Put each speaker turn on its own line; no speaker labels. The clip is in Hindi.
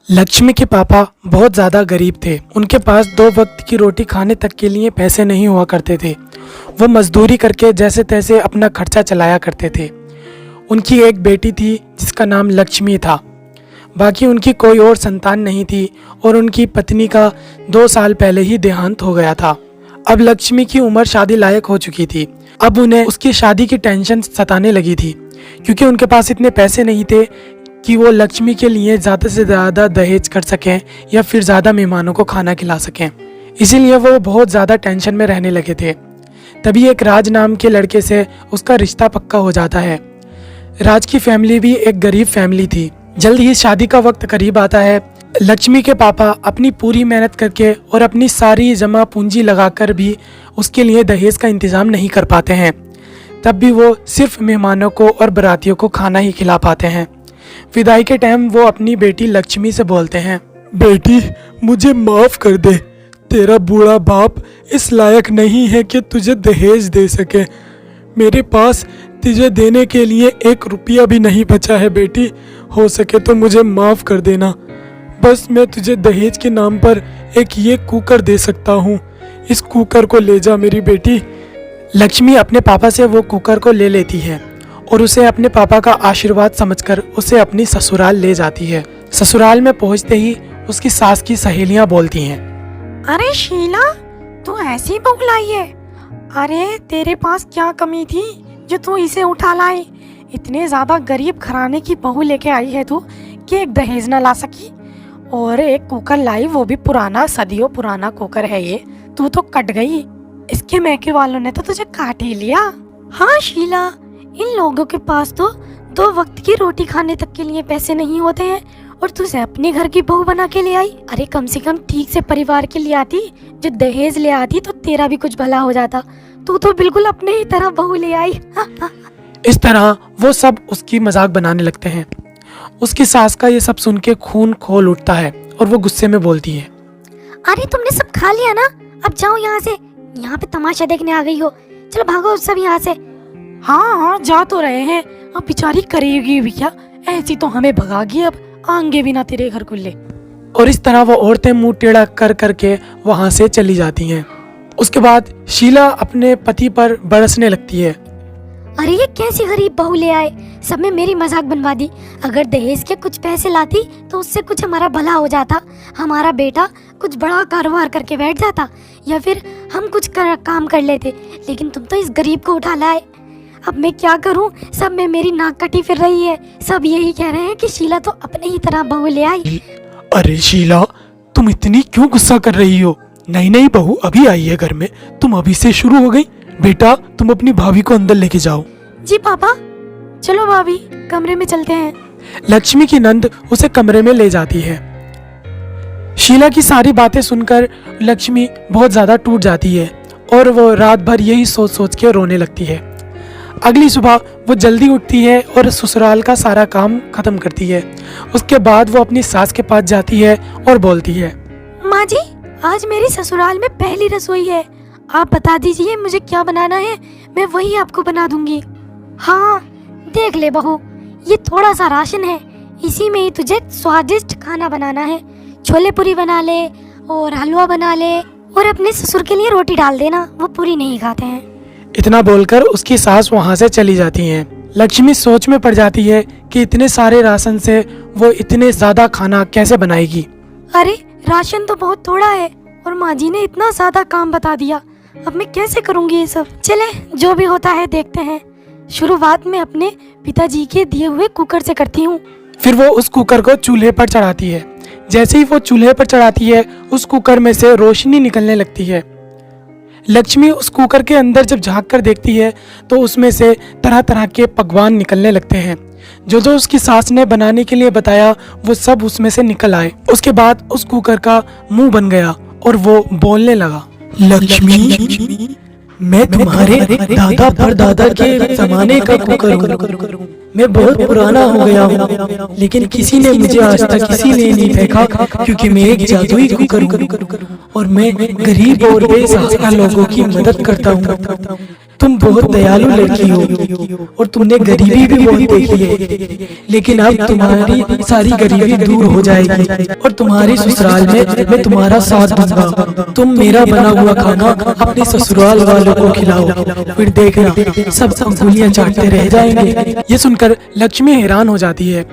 लक्ष्मी के पापा बहुत ज़्यादा गरीब थे। उनके पास 2 वक्त की रोटी खाने तक के लिए पैसे नहीं हुआ करते थे। वो मजदूरी करके जैसे तैसे अपना खर्चा चलाया करते थे। उनकी एक बेटी थी जिसका नाम लक्ष्मी था। बाकी उनकी कोई और संतान नहीं थी और उनकी पत्नी का 2 साल पहले ही देहांत हो गया था। अब लक्ष्मी की उम्र शादी लायक हो चुकी थी। अब उन्हें उसकी शादी की टेंशन सताने लगी थी क्योंकि उनके पास इतने पैसे नहीं थे कि वो लक्ष्मी के लिए ज़्यादा से ज़्यादा दहेज कर सकें या फिर ज़्यादा मेहमानों को खाना खिला सकें। इसीलिए वो बहुत ज़्यादा टेंशन में रहने लगे थे। तभी एक राज नाम के लड़के से उसका रिश्ता पक्का हो जाता है। राज की फैमिली भी एक गरीब फैमिली थी। जल्द ही शादी का वक्त करीब आता है। लक्ष्मी के पापा अपनी पूरी मेहनत करके और अपनी सारी जमा पूंजी लगाकर भी उसके लिए दहेज का इंतज़ाम नहीं कर पाते हैं। तब भी वो सिर्फ मेहमानों को और बारातियों को खाना ही खिला पाते हैं। विदाई के टाइम वो अपनी बेटी लक्ष्मी से बोलते हैं, बेटी मुझे माफ़ कर दे। तेरा बूढ़ा बाप इस लायक नहीं है कि तुझे दहेज दे सके। मेरे पास तुझे देने के लिए 1 रुपया भी नहीं बचा है बेटी। हो सके तो मुझे माफ़ कर देना। बस मैं तुझे दहेज के नाम पर एक ये कुकर दे सकता हूँ। इस कुकर को ले जा मेरी बेटी। लक्ष्मी अपने पापा से वो कुकर को ले लेती है और उसे अपने पापा का आशीर्वाद समझकर उसे अपनी ससुराल ले जाती है। ससुराल में पहुंचते ही उसकी सास की सहेलियां बोलती हैं,
अरे शीला, तू ऐसी बहू लाई है? अरे तेरे पास क्या कमी थी जो तू इसे उठा लाई? इतने ज्यादा गरीब घराने की बहू लेके आई है तू कि एक दहेज न ला सकी और एक कुकर लाई, वो भी पुराना, सदियों पुराना कुकर है ये। तू तो कट गई। इसके मैके वालों ने तो तुझे काट ही लिया। हाँ शीला, इन लोगों के पास तो 2 वक्त की रोटी खाने तक के लिए पैसे नहीं होते हैं और तुझे अपने घर की बहू बना के ले आई। अरे कम से कम ठीक से परिवार के लिए आती, जो दहेज ले आती तो तेरा भी कुछ भला हो जाता। तू तो बिल्कुल अपने ही तरह बहू ले आई।
इस तरह वो सब उसकी मजाक बनाने लगते हैं। उसकी सास का ये सब सुन के खून खोल उठता है और वो गुस्से में बोलती है,
अरे तुमने सब खा लिया ना, अब जाओ यहाँ से। यहाँ पे तमाशा देखने आ गई हो, चलो भागो सब यहाँ से। हाँ हाँ जा तो रहे हैं, अब बेचारी करेगी भी क्या? ऐसी तो हमें भगागी, अब आएंगे भी ना तेरे घर खुले।
और इस तरह वो औरतें मुंह टेढ़ा कर करके वहां से चली जाती हैं। उसके बाद शीला अपने पति पर बरसने लगती है।
अरे ये कैसी गरीब बहू ले आए, सब में मेरी मजाक बनवा दी। अगर दहेज के कुछ पैसे लाती तो उससे कुछ हमारा भला हो जाता, हमारा बेटा कुछ बड़ा कारोबार करके बैठ जाता या फिर हम कुछ काम कर लेते। लेकिन तुम तो इस गरीब को उठा लाए। अब मैं क्या करूं? सब में मेरी नाक कटी फिर रही है। सब यही कह रहे हैं कि शीला तो अपने ही तरह बहू ले आई।
अरे शीला, तुम इतनी क्यों गुस्सा कर रही हो? नई नई बहू अभी आई है घर में, तुम अभी से शुरू हो गई। बेटा तुम अपनी भाभी को अंदर लेके जाओ।
जी पापा। चलो भाभी, कमरे में चलते हैं।
लक्ष्मी की नंद उसे कमरे में ले जाती है। शीला की सारी बातें सुनकर लक्ष्मी बहुत ज्यादा टूट जाती है और वो रात भर यही सोच सोच के रोने लगती है। अगली सुबह वो जल्दी उठती है और ससुराल का सारा काम खत्म करती है। उसके बाद वो अपनी सास के पास जाती है और बोलती है,
माँ जी, आज मेरी ससुराल में पहली रसोई है। आप बता दीजिए मुझे क्या बनाना है, मैं वही आपको बना दूंगी। हाँ देख ले बहू, ये थोड़ा सा राशन है, इसी में ही तुझे स्वादिष्ट खाना बनाना है। छोले पूरी बना ले और हलवा बना ले और अपने ससुर के लिए रोटी डाल देना, वो पूरी नहीं खाते हैं।
इतना बोलकर उसकी सास वहां से चली जाती हैं। लक्ष्मी सोच में पड़ जाती है कि इतने सारे राशन से वो इतने ज्यादा खाना कैसे बनाएगी।
अरे राशन तो बहुत थोड़ा है और माँ जी ने इतना ज्यादा काम बता दिया, अब मैं कैसे करूँगी ये सब? चले जो भी होता है देखते हैं। शुरुआत में अपने पिताजी के दिए हुए कुकर से करती हूँ।
फिर वो उस कुकर को चूल्हे पर चढ़ाती है। जैसे ही वो चूल्हे पर चढ़ाती है, उस कुकर में से रोशनी निकलने लगती है। लक्ष्मी उस कुकर के अंदर जब झांक कर देखती है तो उसमें से तरह तरह के पकवान निकलने लगते हैं। जो जो उसकी सास ने बनाने के लिए बताया वो सब उसमें से निकल आए। उसके बाद उस कुकर का मुंह बन गया और वो बोलने लगा, लक्ष्मी, मैं तुम्हारे दादा परदादा के जमाने का कुकर हूँ। मैं बहुत पुराना हो गया हूँ, लेकिन किसी ने मुझे आज तक किसी ने नहीं फेंका क्योंकि मैं एक जादुई कुकर हूँ और मैं गरीब और बेसहारा लोगों की मदद करता हूँ। तुम बहुत दयालु लड़की हो और तुमने गरीबी भी बहुत देखी है, लेकिन अब तुम्हारी सारी गरीबी दूर हो जाएगी और तुम्हारे ससुराल में मैं तुम्हारा साथ दूंगा। तुम मेरा बना हुआ खाना अपने ससुराल वालों को खिलाओ, फिर देखना सब अंगुलियां चाटते रह जाएंगे। ये सुनकर लक्ष्मी हैरान हो जाती है।